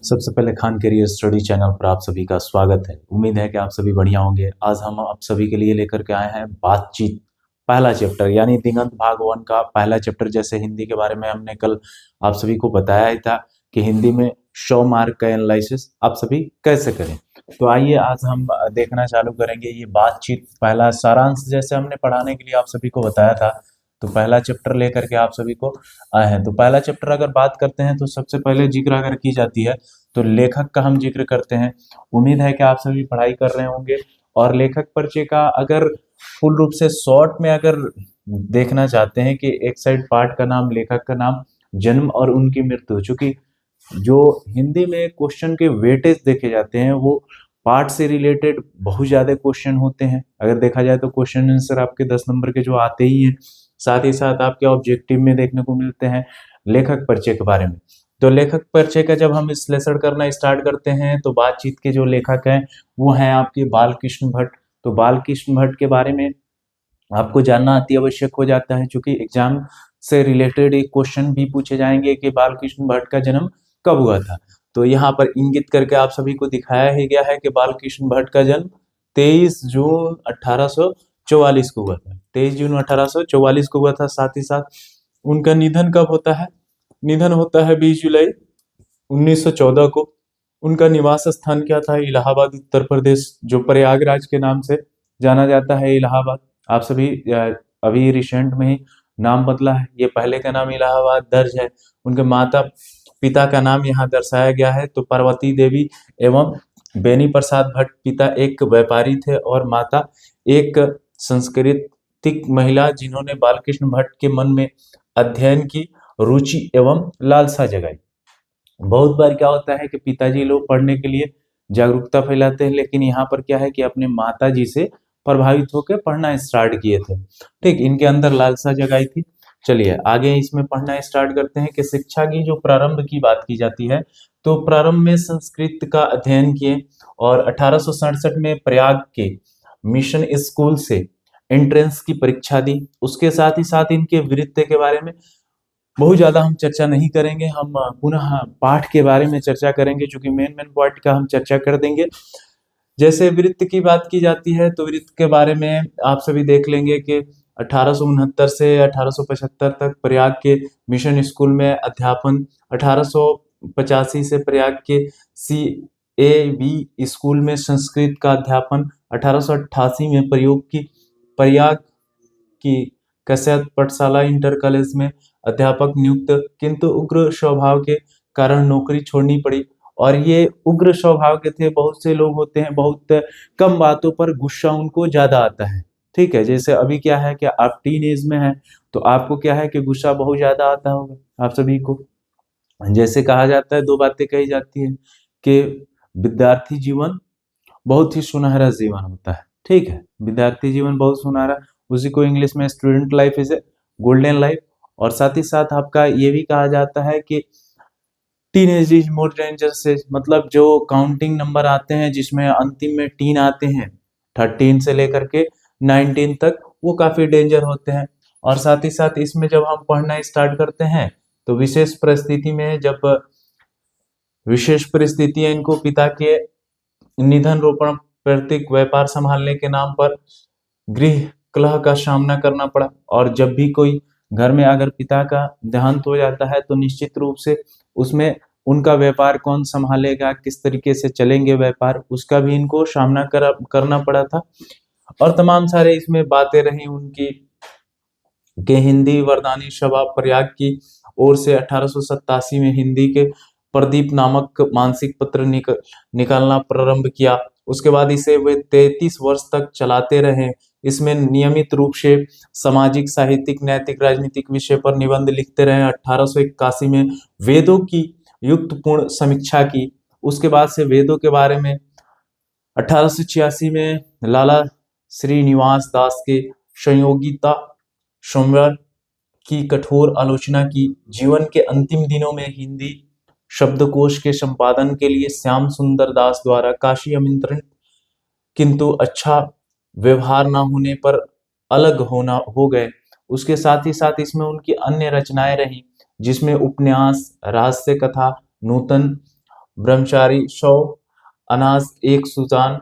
सबसे पहले Khan career study channel पर आप सभी का स्वागत है। उम्मीद है कि आप सभी बढ़िया होंगे। आज हम आप सभी के लिए लेकर के आए हैं बातचीत पहला चैप्टर यानी दिगंत भाग 1 का पहला चैप्टर। जैसे हिंदी के बारे में हमने कल आप सभी को बताया ही था कि हिंदी में 100 मार्क का एनालिसिस आप सभी कैसे करें। तो आइए आज हम देखना चालू करेंगे ये बातचीत पहला सारांश। जैसे हमने पढ़ाने के लिए आप सभी को बताया था, तो पहला चैप्टर लेकर के आप सभी को आए हैं। तो पहला चैप्टर अगर बात करते हैं तो सबसे पहले जिक्र अगर की जाती है तो लेखक का हम जिक्र करते हैं। उम्मीद है कि आप सभी पढ़ाई कर रहे होंगे और लेखक परिचय का अगर फुल रूप से शॉर्ट में अगर देखना चाहते हैं कि एक साइड पार्ट का नाम, लेखक का नाम, जन्म और उनकी मृत्यु। चूंकि जो हिंदी में क्वेश्चन के वेटेज देखे जाते हैं वो पार्ट से रिलेटेड बहुत ज्यादा क्वेश्चन होते हैं। अगर देखा जाए तो क्वेश्चन आंसर आपके 10 नंबर के जो आते ही हैं, साथ ही साथ आपके ऑब्जेक्टिव में देखने को मिलते हैं लेखक परिचय के बारे में। तो लेखक परिचय का जब हम विश्लेषण करना स्टार्ट करते हैं तो बातचीत के जो लेखक हैं वो हैं आपके बालकृष्ण भट्ट। तो बालकृष्ण भट्ट के बारे में आपको जानना अति आवश्यक हो जाता है, क्योंकि एग्जाम से रिलेटेड एक क्वेश्चन भी पूछे जाएंगे कि बालकृष्ण भट्ट का जन्म कब हुआ था। तो यहाँ पर इंगित करके आप सभी को दिखाया ही गया है कि बालकृष्ण भट्ट का जन्म 23 जून 1844 को हुआ था। 23 जून 1844 को हुआ था। साथ ही साथ उनका निधन कब होता है? निधन होता है 20 जुलाई 1914 को। उनका निवास स्थान क्या था? इलाहाबाद, उत्तर प्रदेश, जो प्रयागराज के नाम से जाना जाता है। इलाहाबाद आप सभी अभी रिसेंट में ही नाम बदला है। ये पहले का नाम इलाहाबाद दर्ज है। उनके माता पिता का नाम यहाँ दर्शाया गया है। तो पार्वती देवी एवं बेनी प्रसाद भट्ट। पिता एक व्यापारी थे और माता एक सांस्कृतिक महिला, जिन्होंने बालकृष्ण भट्ट के मन में अध्ययन की रुचि एवं लालसा जगाई। बहुत बार क्या होता है कि पिताजी लोग पढ़ने के लिए जागरूकता फैलाते हैं, लेकिन यहाँ पर क्या है कि अपने माता जी से प्रभावित होकर पढ़ना स्टार्ट किए थे। ठीक, इनके अंदर लालसा जगाई थी। चलिए आगे इसमें पढ़ना स्टार्ट करते हैं कि शिक्षा की जो प्रारंभ की बात की जाती है तो प्रारंभ में संस्कृत का अध्ययन किए और 1867 में प्रयाग के मिशन स्कूल से एंट्रेंस की परीक्षा दी। उसके साथ ही साथ इनके वृत्ति के बारे में बहुत ज्यादा हम चर्चा नहीं करेंगे, हम पुनः पाठ के बारे में चर्चा करेंगे, जो कि मेन पॉइंट का हम चर्चा कर देंगे। जैसे वृत्त की बात की जाती है तो वृत्त के बारे में आप सभी देख लेंगे कि 1869 से 1875 तक प्रयाग के मिशन स्कूल में अध्यापन, 1885 से प्रयाग के CAV स्कूल में संस्कृत का अध्यापन, 1888 में प्रयाग की कश्यप पाठशाला इंटर कॉलेज में अध्यापक नियुक्त, किंतु उग्र स्वभाव के कारण नौकरी छोड़नी पड़ी। और ये उग्र स्वभाव के थे। बहुत से लोग होते हैं बहुत कम बातों पर गुस्सा उनको ज्यादा आता है। ठीक है, जैसे अभी क्या है कि आप टीन एज में हैं तो आपको क्या है कि गुस्सा बहुत ज्यादा आता होगा आप सभी को। जैसे कहा जाता है, दो बातें कही जाती है कि विद्यार्थी जीवन बहुत ही सुनहरा जीवन होता है। ठीक है, विद्यार्थी जीवन बहुत सुनहरा, उसी को इंग्लिश में student life is a golden life. और साथ ही साथ आपका ये भी कहा जाता है कि teenage is more dangerous age, मतलब जो काउंटिंग नंबर आते हैं जिसमें अंतिम में टीन आते हैं 13 से लेकर के 19 तक, वो काफी डेंजर होते हैं। और साथ ही साथ इसमें जब हम पढ़ना स्टार्ट करते हैं तो विशेष परिस्थिति में, जब विशेष परिस्थितियां इनको पिता के निधन, रोपण, प्रतीक, व्यापार संभालने के नाम पर गृह कलह का सामना करना पड़ा। और जब भी कोई घर में अगर पिता का देहांत हो जाता है तो निश्चित रूप से उसमें उनका व्यापार कौन संभालेगा, किस तरीके से चलेंगे व्यापार, उसका भी इनको सामना करना पड़ा था। और तमाम सारे इसमें बातें रही उनकी के हिंदी वरदानी सभा प्रयाग की ओर से 1887 में हिंदी के प्रदीप नामक मानसिक पत्र निकालना प्रारंभ किया। उसके बाद इसे वे 33 वर्ष तक चलाते रहे। इसमें नियमित रूप से सामाजिक, साहित्यिक, नैतिक, राजनीतिक विषय पर निबंध लिखते रहे। 1881 में वेदों की युक्तपूर्ण समीक्षा की। उसके बाद से वेदों के बारे में 1886 में लाला श्रीनिवास दास के संयोगिता संवर की कठोर आलोचना की। जीवन के अंतिम दिनों में हिंदी शब्दकोश के संपादन के लिए श्याम सुंदर दास द्वारा काशी आमंत्रित, किंतु अच्छा व्यवहार न होने पर अलग हो गए। उसके साथ ही साथ इसमें उनकी अन्य रचनाएं रही, जिसमें उपन्यास, रहस्य कथा, नूतन ब्रह्मचारी 100, अनाज 1 सुजान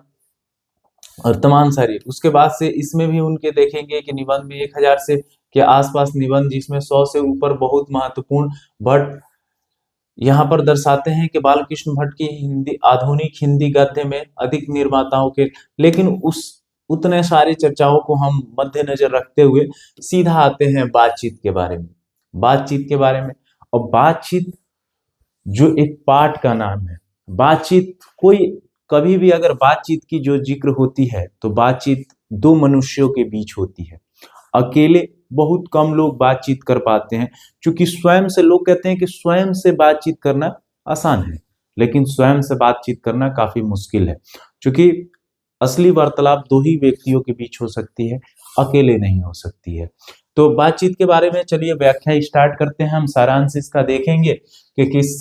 और तमाम सारी। उसके बाद से इसमें भी उनके देखेंगे कि निबंध में 1000 से के आसपास निबंध, जिसमें 100 से ऊपर बहुत महत्वपूर्ण भट्ट यहाँ पर दर्शाते हैं कि बालकृष्ण भट्ट की हिंदी, आधुनिक हिंदी गद्य में अधिक निर्माताओं के, लेकिन उस उतने सारी चर्चाओं को हम मद्देनजर रखते हुए सीधा आते हैं बातचीत के बारे में। बातचीत के बारे में, और बातचीत जो एक पाठ का नाम है। बातचीत कोई कभी भी अगर बातचीत की जो जिक्र होती है तो बातचीत दो मनुष्यों के बीच होती है। अकेले बहुत कम लोग बातचीत कर पाते हैं, क्योंकि स्वयं से, लोग कहते हैं कि स्वयं से बातचीत करना आसान है, लेकिन स्वयं से बातचीत करना काफी मुश्किल है, क्योंकि असली वार्तालाप दो ही व्यक्तियों के बीच हो सकती है, अकेले नहीं हो सकती है। तो बातचीत के बारे में चलिए व्याख्या स्टार्ट करते हैं। हम सारांश इसका देखेंगे कि किस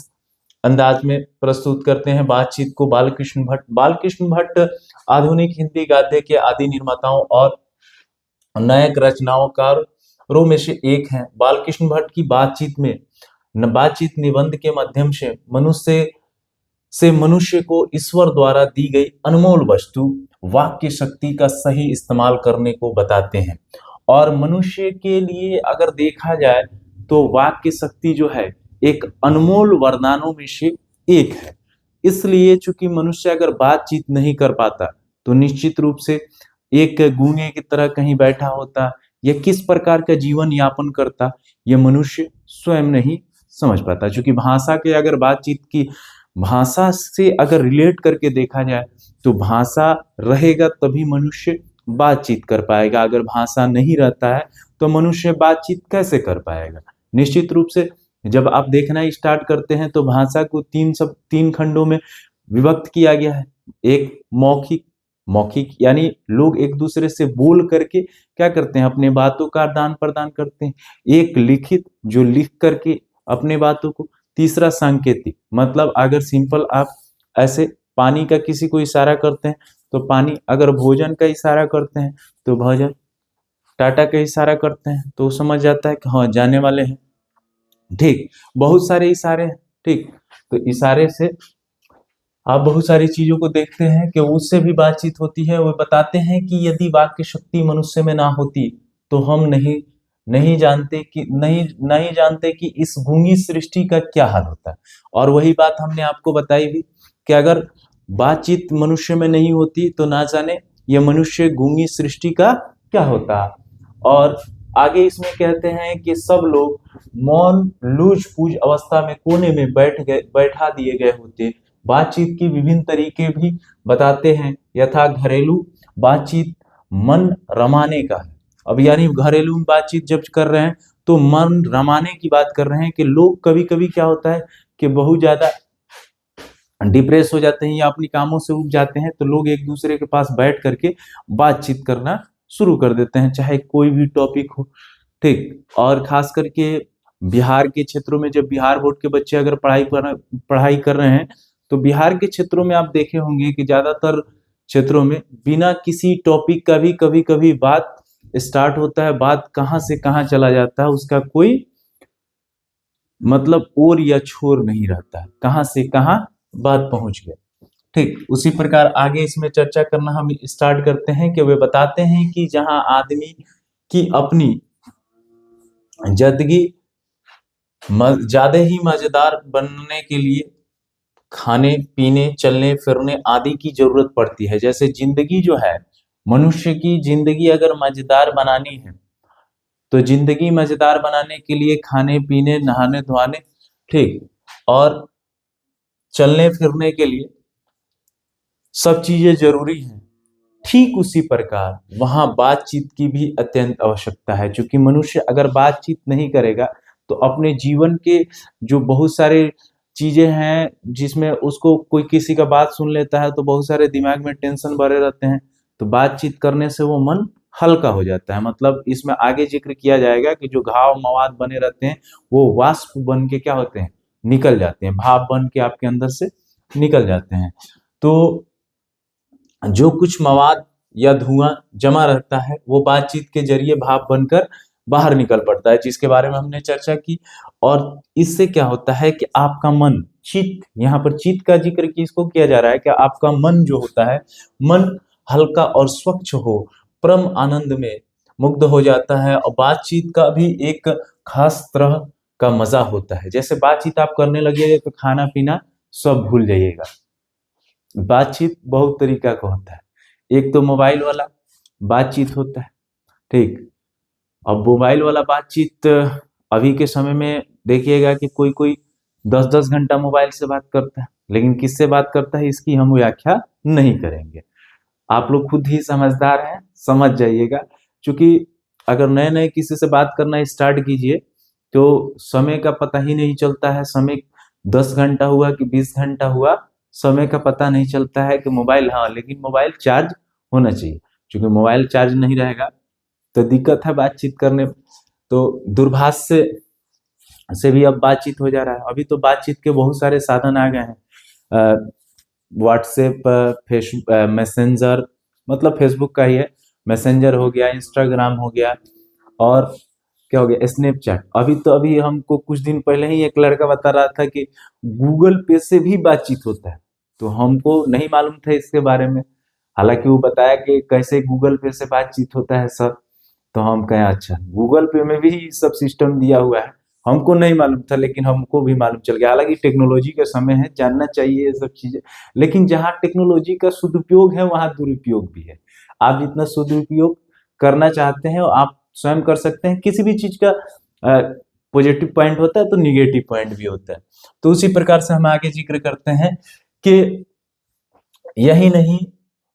अंदाज में प्रस्तुत करते हैं बातचीत को बालकृष्ण भट्ट। बालकृष्ण भट्ट आधुनिक हिंदी गद्य के आदि निर्माताओं और नए रचनाकारों में से एक हैं। बालकृष्ण भट्ट की बातचीत निबंध के माध्यम से मनुष्य को ईश्वर द्वारा दी गई अनमोल वस्तु वाक्य शक्ति का सही इस्तेमाल करने को बताते हैं। और मनुष्य के लिए अगर देखा जाए तो वाक्य शक्ति जो है एक अनमोल वरदानों में से एक है। इसलिए चूंकि मनुष्य अगर बातचीत नहीं कर पाता तो निश्चित रूप से एक गूंगे की तरह कहीं बैठा होता या किस प्रकार का जीवन यापन करता, यह मनुष्य स्वयं नहीं समझ पाता। क्योंकि भाषा के अगर बातचीत की भाषा से अगर रिलेट करके देखा जाए तो भाषा रहेगा तभी मनुष्य बातचीत कर पाएगा। अगर भाषा नहीं रहता है तो मनुष्य बातचीत कैसे कर पाएगा। निश्चित रूप से जब आप देखना स्टार्ट करते हैं तो भाषा को तीन खंडों में विभक्त किया गया है। एक मौखिक यानी लोग एक दूसरे से बोल करके क्या करते हैं, अपने बातों का आदान प्रदान करते हैं। एक लिखित, जो लिख करके अपने बातों को। तीसरा सांकेतिक, मतलब अगर सिंपल आप ऐसे पानी का किसी को इशारा करते हैं तो पानी, अगर भोजन का इशारा करते हैं तो भोजन, टाटा का इशारा करते हैं तो समझ जाता है कि हाँ जाने वाले हैं। ठीक, बहुत सारे इशारे हैं। ठीक, तो इशारे से आप बहुत सारी चीजों को देखते हैं कि उससे भी बातचीत होती है। वो बताते हैं कि यदि वाक्य शक्ति मनुष्य में ना होती तो हम नहीं जानते कि इस गूंगी सृष्टि का क्या हाल होता है। और वही बात हमने आपको बताई भी कि अगर बातचीत मनुष्य में नहीं होती तो ना जाने यह मनुष्य गूंगी सृष्टि का क्या होता। और आगे इसमें कहते हैं कि सब लोग मौन लूज पूज अवस्था में कोने में बैठा दिए गए होते। बातचीत की विभिन्न तरीके भी बताते हैं, यथा घरेलू बातचीत मन रमाने का है। अब यानी घरेलू बातचीत जब कर रहे हैं तो मन रमाने की बात कर रहे हैं कि लोग कभी कभी क्या होता है कि बहुत ज्यादा डिप्रेस हो जाते हैं या अपनी कामों से उब जाते हैं, तो लोग एक दूसरे के पास बैठ करके बातचीत करना शुरू कर देते हैं, चाहे कोई भी टॉपिक हो। ठीक, और खास करके बिहार के क्षेत्रों में जब बिहार बोर्ड के बच्चे अगर पढ़ाई कर रहे हैं तो बिहार के क्षेत्रों में आप देखे होंगे कि ज्यादातर क्षेत्रों में बिना किसी टॉपिक का भी कभी कभी बात स्टार्ट होता है, बात कहाँ से कहाँ चला जाता है उसका कोई मतलब ओर या छोर नहीं रहता है, कहाँ से कहाँ बात पहुंच गया। ठीक, उसी प्रकार आगे इसमें चर्चा करना हम स्टार्ट करते हैं कि वे बताते हैं कि जहां आदमी की अपनी जिंदगी ज्यादा ही मजेदार बनने के लिए खाने पीने चलने फिरने आदि की जरूरत पड़ती है। जैसे जिंदगी जो है, मनुष्य की जिंदगी अगर मजेदार बनानी है तो जिंदगी मजेदार बनाने के लिए खाने पीने नहाने धोने, ठीक, और चलने फिरने के लिए सब चीजें जरूरी हैं। ठीक उसी प्रकार वहां बातचीत की भी अत्यंत आवश्यकता है, क्योंकि मनुष्य अगर बातचीत नहीं करेगा तो अपने जीवन के जो बहुत सारे चीजें हैं जिसमें उसको कोई किसी का बात सुन लेता है तो बहुत सारे दिमाग में टेंशन भरे रहते हैं, तो बातचीत करने से वो मन हल्का हो जाता है। मतलब इसमें आगे जिक्र किया जाएगा कि जो घाव मवाद बने रहते हैं वो वाष्प बन के क्या होते हैं, निकल जाते हैं, भाप बन के आपके अंदर से निकल जाते हैं। तो जो कुछ मवाद या धुआं जमा रहता है वो बातचीत के जरिए भाप बनकर बाहर निकल पड़ता है, जिसके बारे में हमने चर्चा की। और इससे क्या होता है कि आपका मन चित्त, यहाँ पर चित्त का जिक्र किसको किया जा रहा है कि आपका मन जो होता है, मन हल्का और स्वच्छ हो, परम आनंद में मुग्ध हो जाता है। और बातचीत का भी एक खास तरह का मजा होता है। जैसे बातचीत आप करने लगिएगा तो खाना पीना सब भूल जाइएगा। बातचीत बहुत तरीका का होता है। एक तो मोबाइल वाला बातचीत होता है, ठीक। अब मोबाइल वाला बातचीत अभी के समय में देखिएगा कि कोई कोई 10-10 घंटा मोबाइल से बात करता है, लेकिन किससे बात करता है इसकी हम व्याख्या नहीं करेंगे। आप लोग खुद ही समझदार हैं, समझ जाइएगा। क्योंकि अगर नए नए किसी से बात करना स्टार्ट कीजिए तो समय का पता ही नहीं चलता है। समय 10 घंटा हुआ कि 20 घंटा हुआ, समय का पता नहीं चलता है कि मोबाइल, हाँ लेकिन मोबाइल चार्ज होना चाहिए। क्योंकि मोबाइल चार्ज नहीं रहेगा तो दिक्कत है बातचीत करने में। तो दूरभाष से भी अब बातचीत हो जा रहा है। अभी तो बातचीत के बहुत सारे साधन आ गए हैं, व्हाट्सएप, फेसबुक, मैसेंजर, मतलब फेसबुक का ही है, मैसेंजर हो गया, इंस्टाग्राम हो गया, और क्या हो गया, स्नैपचैट। अभी हमको कुछ दिन पहले ही एक लड़का बता रहा था कि गूगल पे से भी बातचीत होता है। तो हमको नहीं मालूम था इसके बारे में। हालांकि वो बताया कि कैसे गूगल पे से बातचीत होता है सब। तो हम कहें अच्छा, गूगल पे में भी सब सिस्टम दिया हुआ है। हमको नहीं मालूम था, लेकिन हमको भी मालूम चल गया। हालांकि टेक्नोलॉजी का समय है, जानना चाहिए ये सब चीजें। लेकिन जहाँ टेक्नोलॉजी का सदुपयोग है वहां दुरुपयोग भी है। आप जितना सदुपयोग करना चाहते हैं आप स्वयं कर सकते हैं। किसी भी चीज का पॉजिटिव पॉइंट होता है तो निगेटिव पॉइंट भी होता है। तो उसी प्रकार से हम आगे जिक्र करते हैं कि यही नहीं,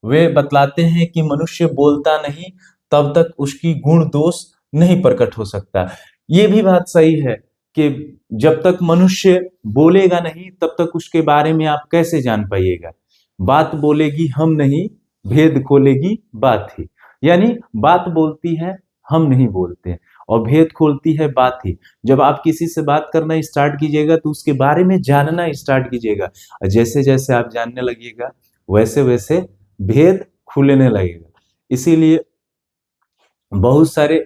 वे बतलाते हैं कि मनुष्य बोलता नहीं तब तक उसकी गुण दोष नहीं प्रकट हो सकता। ये भी बात सही है कि जब तक मनुष्य बोलेगा नहीं तब तक उसके बारे में आप कैसे जान पाइएगा। बात बोलेगी हम नहीं, भेद खोलेगी बात ही। यानी बात बोलती है, हम नहीं बोलते हैं, और भेद खोलती है बात ही। जब आप किसी से बात करना स्टार्ट कीजिएगा तो उसके बारे में जानना स्टार्ट कीजिएगा। जैसे जैसे आप जानने लगिएगा वैसे वैसे भेद खुलने लगेगा। इसीलिए बहुत सारे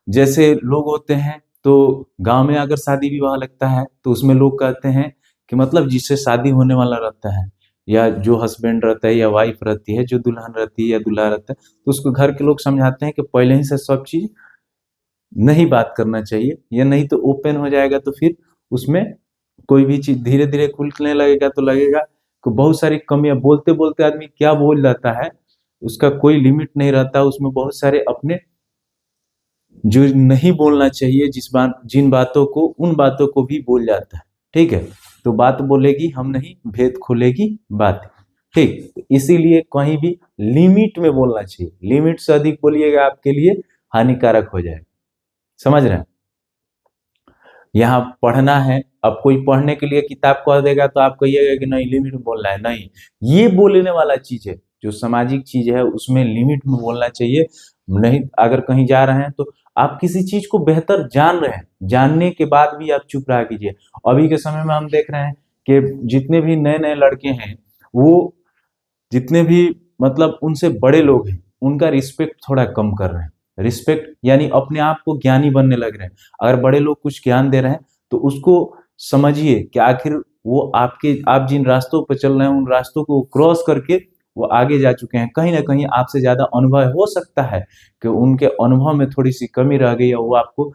जैसे लोग होते हैं, तो गांव में अगर शादी विवाह लगता है तो उसमें लोग कहते हैं कि मतलब जिससे शादी होने वाला रहता है, या जो हस्बैंड रहता है या वाइफ रहती है, जो दुल्हन रहती है या दूल्हा रहता है, तो उसको घर के लोग समझाते हैं कि पहले ही से सब चीज नहीं बात करना चाहिए, या नहीं तो ओपन हो जाएगा तो फिर उसमें कोई भी चीज धीरे धीरे खुलने लगेगा तो लगेगा कि बहुत सारी कमियां, बोलते बोलते आदमी क्या बोल जाता है उसका कोई लिमिट नहीं रहता। उसमें बहुत सारे अपने जो नहीं बोलना चाहिए, जिन बातों को, उन बातों को भी बोल जाता है। ठीक है, तो बात बोलेगी हम नहीं, भेद खुलेगी बात। ठीक, तो इसीलिए कहीं भी लिमिट में बोलना चाहिए। लिमिट से अधिक बोलिएगा आपके लिए हानिकारक हो जाएगा। समझ रहे हैं? यहाँ पढ़ना है, अब कोई पढ़ने के लिए किताब कह देगा तो आप कहिएगा कि नहीं लिमिट में बोलना है। नहीं, ये बोलने वाला चीज है, जो सामाजिक चीज है उसमें लिमिट में बोलना चाहिए। नहीं, अगर कहीं जा रहे हैं तो आप किसी चीज को बेहतर जान रहे हैं, जानने के बाद भी आप चुप रहा कीजिए। अभी के समय में हम देख रहे हैं कि जितने भी नए नए लड़के हैं, वो जितने भी मतलब उनसे बड़े लोग हैं उनका रिस्पेक्ट थोड़ा कम कर रहे हैं। रिस्पेक्ट यानी अपने आप को ज्ञानी बनने लग रहे हैं। अगर बड़े लोग कुछ ज्ञान दे रहे हैं तो उसको समझिए कि आखिर वो आप जिन रास्तों पर चल रहे हैं उन रास्तों को क्रॉस करके वो आगे जा चुके हैं। कहीं ना कहीं आपसे ज्यादा अनुभव हो सकता है कि उनके अनुभव में थोड़ी सी कमी रह गई है। वो आपको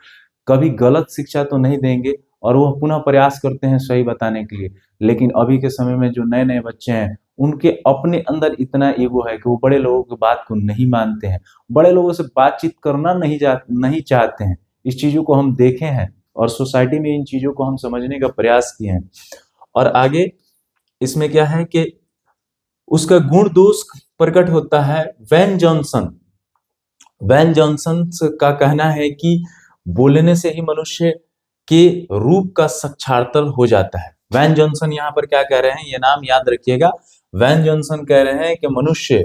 कभी गलत शिक्षा तो नहीं देंगे और वो पुनः प्रयास करते हैं सही बताने के लिए। लेकिन अभी के समय में जो नए नए बच्चे हैं उनके अपने अंदर इतना ईगो है कि वो बड़े लोगों की बात को नहीं मानते हैं, बड़े लोगों से बातचीत करना नहीं चाहते हैं। इस चीजों को हम देखे हैं और सोसाइटी में इन चीजों को हम समझने का प्रयास किए हैं। और आगे इसमें क्या है कि उसका गुण दोष प्रकट होता है। वैन जॉनसन का कहना है कि बोलने से ही मनुष्य के रूप का साक्षात्कार हो जाता है। वैन जॉनसन यहाँ पर क्या कह रहे हैं, ये नाम याद रखिएगा। वैन जॉनसन कह रहे हैं कि मनुष्य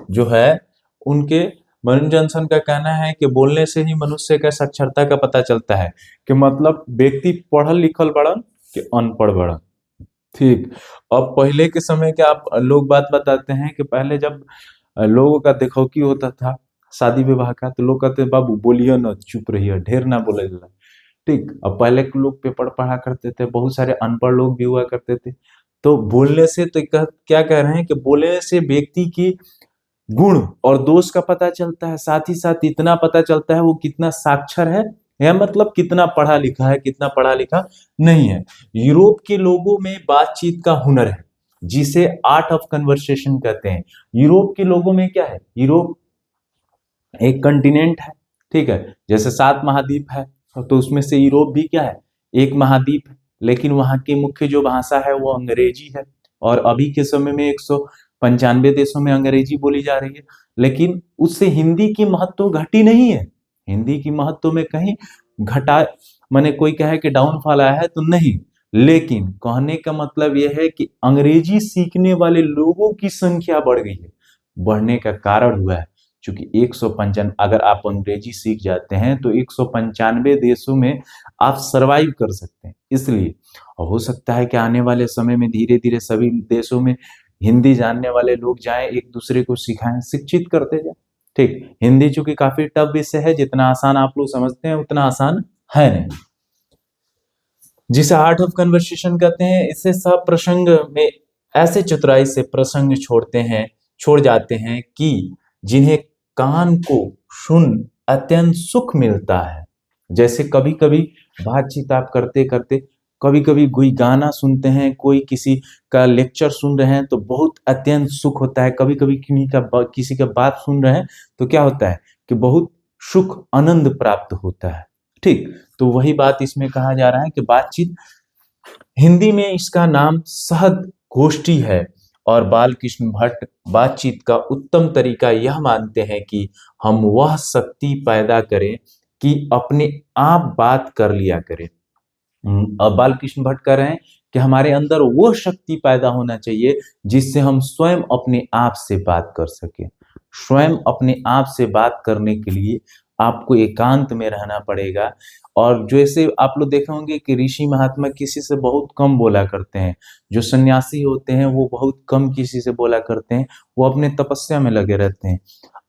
जो है, वैन जॉनसन का कहना है कि बोलने से ही मनुष्य का साक्षरता का पता चलता है। कि मतलब व्यक्ति पढ़ल लिखल बड़न कि अनपढ़ बड़न। ठीक, अब पहले के समय के आप लोग बात बताते हैं कि पहले जब लोगों का देखौकी होता था शादी विवाह का, तो लोग कहते बाबू बोलिए न, चुप रहिए, ढेर ना बोले। ठीक। अब पहले के लोग पेपर पढ़ा करते थे, बहुत सारे अनपढ़ लोग भी हुआ करते थे। तो बोलने से तो क्या कह रहे हैं कि बोलने से व्यक्ति की गुण और दोष का पता चलता है, साथ ही साथ इतना पता चलता है वो कितना साक्षर है, या मतलब कितना पढ़ा लिखा है, कितना पढ़ा लिखा नहीं है। यूरोप के लोगों में बातचीत का हुनर है, जिसे आर्ट ऑफ कन्वर्सेशन कहते हैं। यूरोप के लोगों में क्या है, यूरोप एक कंटिनेंट है, ठीक है, जैसे 7 महाद्वीप है, तो उसमें से यूरोप भी क्या है, एक महाद्वीप है। लेकिन वहाँ की मुख्य जो भाषा है वो अंग्रेजी है, और अभी के समय में 195 देशों में अंग्रेजी बोली जा रही है। लेकिन उससे हिंदी की महत्व घटी नहीं है, हिंदी की महत्व में कहीं घटा, माने कोई कहे कि डाउनफॉल आया है तो नहीं। लेकिन कहने का मतलब यह है कि अंग्रेजी सीखने वाले लोगों की संख्या बढ़ गई है। बढ़ने का कारण हुआ है चूंकि 195, अगर आप अंग्रेजी सीख जाते हैं तो 195 देशों में आप सरवाइव कर सकते हैं। इसलिए हो सकता है कि आने वाले समय में धीरे धीरे सभी देशों में हिंदी जानने वाले लोग जाएं, एक दूसरे को सिखाएं, शिक्षित करते जाएं। ठीक, हिंदी चूंकि काफी टफ विषय है, जितना आसान आप लोग समझते हैं उतना आसान है नहीं, जिसे आर्ट ऑफ कन्वर्सेशन कहते हैं। इससे सब प्रसंग में ऐसे चतुराई से प्रसंग छोड़ जाते हैं कि जिन्हें कान को सुन अत्यंत सुख मिलता है। जैसे कभी कभी बातचीत आप करते करते कभी कभी कोई गाना सुनते हैं, कोई किसी का लेक्चर सुन रहे हैं तो बहुत अत्यंत सुख होता है। कभी कभी किसी का बात सुन रहे हैं तो क्या होता है कि बहुत सुख आनंद प्राप्त होता है। ठीक, तो वही बात इसमें कहा जा रहा है कि बातचीत, हिंदी में इसका नाम सहज गोष्ठी है। और बालकृष्ण भट्ट बातचीत का उत्तम तरीका यह मानते हैं कि हम वह शक्ति पैदा करें कि अपने आप बात कर लिया करें। अब बालकृष्ण भट्ट कह रहे हैं कि हमारे अंदर वो शक्ति पैदा होना चाहिए जिससे हम स्वयं अपने आप से बात कर सके। स्वयं अपने आप से बात करने के लिए आपको एकांत में रहना पड़ेगा। और जैसे आप लोग देखे होंगे कि ऋषि महात्मा किसी से बहुत कम बोला करते हैं, जो सन्यासी होते हैं वो बहुत कम किसी से बोला करते हैं, वो अपने तपस्या में लगे रहते हैं।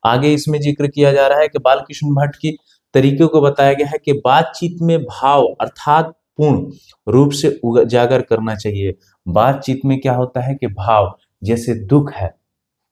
आगे इसमें जिक्र किया जा रहा है कि बालकृष्ण भट्ट की तरीकों को बताया गया है कि बातचीत में भाव अर्थात पूर्ण रूप से उजागर करना चाहिए। बातचीत में क्या होता है कि भाव, जैसे दुख है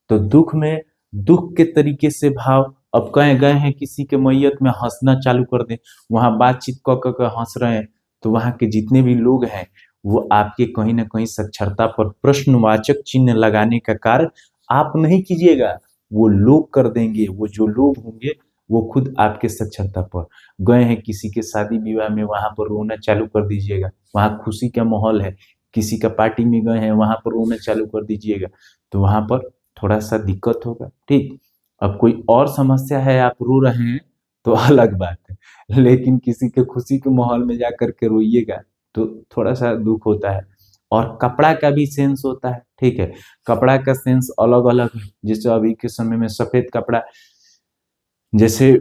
तो दुख में दुख के तरीके से भाव, अब कहीं गए हैं किसी के मैयत में हंसना चालू कर दें, वहां बातचीत कर हंस रहे हैं, तो वहां के जितने भी लोग हैं वो आपके कहीं ना कहीं साक्षरता पर प्रश्नवाचक चिन्ह लगाने का कार्य आप नहीं कीजिएगा, वो लोग कर देंगे। वो जो लोग होंगे वो खुद आपके साक्षरता पर, गए हैं किसी के शादी विवाह में, वहां पर रोना चालू कर दीजिएगा, वहां खुशी का माहौल है, किसी का पार्टी में गए हैं वहां पर रोना चालू कर दीजिएगा, तो वहां पर थोड़ा सा दिक्कत होगा। ठीक, अब कोई और समस्या है आप रो रहे हैं तो अलग बात है, लेकिन किसी के खुशी के माहौल में जाकर के रोइएगा तो थोड़ा सा दुख होता है। और कपड़ा का भी सेंस होता है, ठीक है, कपड़ा का सेंस अलग अलग है। जैसे अभी के समय में सफेद कपड़ा, जैसे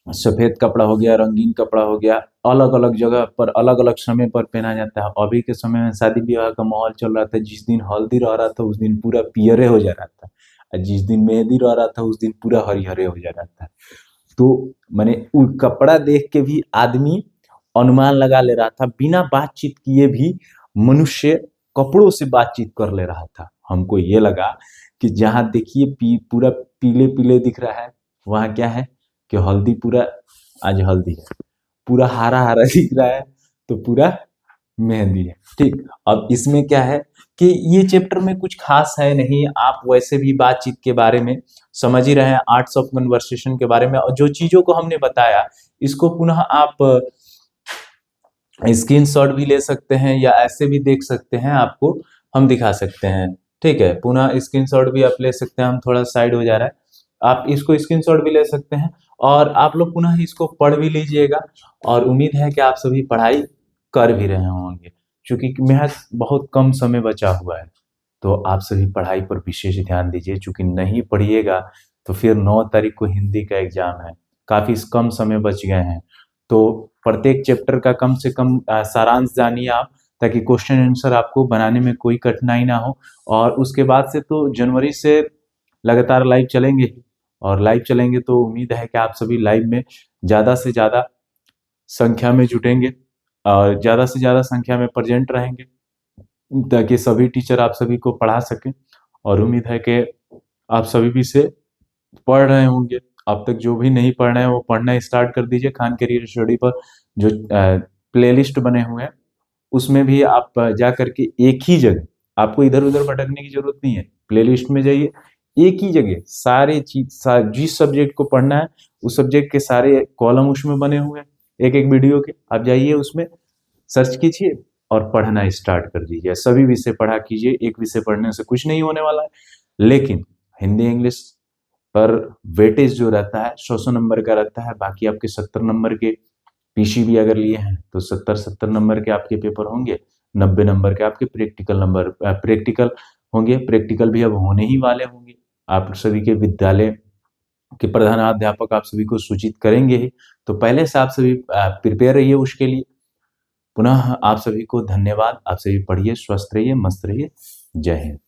सफेद कपड़ा हो गया, रंगीन कपड़ा हो गया, अलग अलग जगह पर अलग अलग समय पर पहना जाता है। अभी के समय में शादी ब्याह का माहौल चल रहा था, जिस दिन हल्दी रह रहा था उस दिन पूरा पियरे हो जा रहा था, और जिस दिन मेहंदी रह रहा था उस दिन पूरा हरिहरे हो जा रहा था। तो मैंने वो कपड़ा देख के भी आदमी अनुमान लगा ले रहा था, बिना बातचीत किए भी मनुष्य कपड़ों से बातचीत कर ले रहा था। हमको ये लगा कि जहाँ देखिए पूरा पीले पीले दिख रहा है, वहाँ क्या है कि हल्दी पूरा, आज हल्दी है, पूरा हरा हरा दिख रहा है तो पूरा मेहंदी है। ठीक, अब इसमें क्या है कि ये चैप्टर में कुछ खास है नहीं, आप वैसे भी बातचीत के बारे में समझ ही रहे हैं, आर्ट्स ऑफ कन्वर्सेशन के बारे में, और जो चीजों को हमने बताया इसको पुनः आप स्क्रीनशॉट भी ले सकते हैं या ऐसे भी देख सकते हैं, आपको हम दिखा सकते हैं। ठीक है, पुनः स्क्रीनशॉट भी आप ले सकते हैं, हम थोड़ा साइड हो जा रहा है, आप इसको स्क्रीनशॉट भी ले सकते हैं और आप लोग पुनः इसको पढ़ भी लीजिएगा। और उम्मीद है कि आप सभी पढ़ाई कर भी रहे होंगे, क्योंकि महज बहुत कम समय बचा हुआ है, तो आप सभी पढ़ाई पर विशेष ध्यान दीजिए। चूंकि नहीं पढ़िएगा तो फिर 9 तारीख को हिंदी का एग्जाम है, काफी कम समय बच गए हैं, तो प्रत्येक चैप्टर का कम से कम सारांश जानिए आप, ताकि क्वेश्चन आंसर आपको बनाने में कोई कठिनाई ना हो। और उसके बाद से तो जनवरी से लगातार लाइव चलेंगे ही, और लाइव चलेंगे तो उम्मीद है कि आप सभी लाइव में ज़्यादा से ज़्यादा संख्या में जुटेंगे और ज़्यादा से ज़्यादा संख्या में प्रेजेंट रहेंगे ताकि सभी टीचर आप सभी को पढ़ा सकें। और उम्मीद है कि आप सभी भी इसे पढ़ रहे होंगे। अब तक जो भी नहीं पढ़ रहे हैं वो पढ़ना स्टार्ट कर दीजिए। खान कैरियर स्टडी पर जो प्लेलिस्ट बने हुए हैं उसमें भी आप जा करके एक ही जगह, आपको इधर-उधर भटकने की ज़रूरत नहीं है। प्लेलिस्ट में जाइए, एक ही जगह सारे जिस सब्जेक्ट को पढ़ना है, उस सब्जेक्ट के सारे कॉलम उसमें बने हुए हैं, एक-एक वीडियो के। आप जाइए उसमें सर्च कीजिए और पढ़ना स्टार्ट कर दीजिए। सभी विषय पढ़ा कीजिए, एक विषय पढ़ने से कुछ नहीं होने वाला है। लेकिन हिंदी, इंग्लिश पर वेटेज जो रहता है 100-100 नंबर का रहता है। बाकी आपके 70 नंबर के पीसीबी अगर लिए हैं तो 70-70 नंबर के आपके पेपर होंगे, 90 नंबर के आपके प्रैक्टिकल होंगे। प्रैक्टिकल भी अब होने ही वाले होंगे। आप सभी के विद्यालय के प्रधानाध्यापक आप सभी को सूचित करेंगे ही, तो पहले से आप सभी प्रिपेयर रहिए उसके लिए। पुनः आप सभी को धन्यवाद। आप सभी पढ़िए, स्वस्थ रहिए, मस्त रहिए। जय हिंद।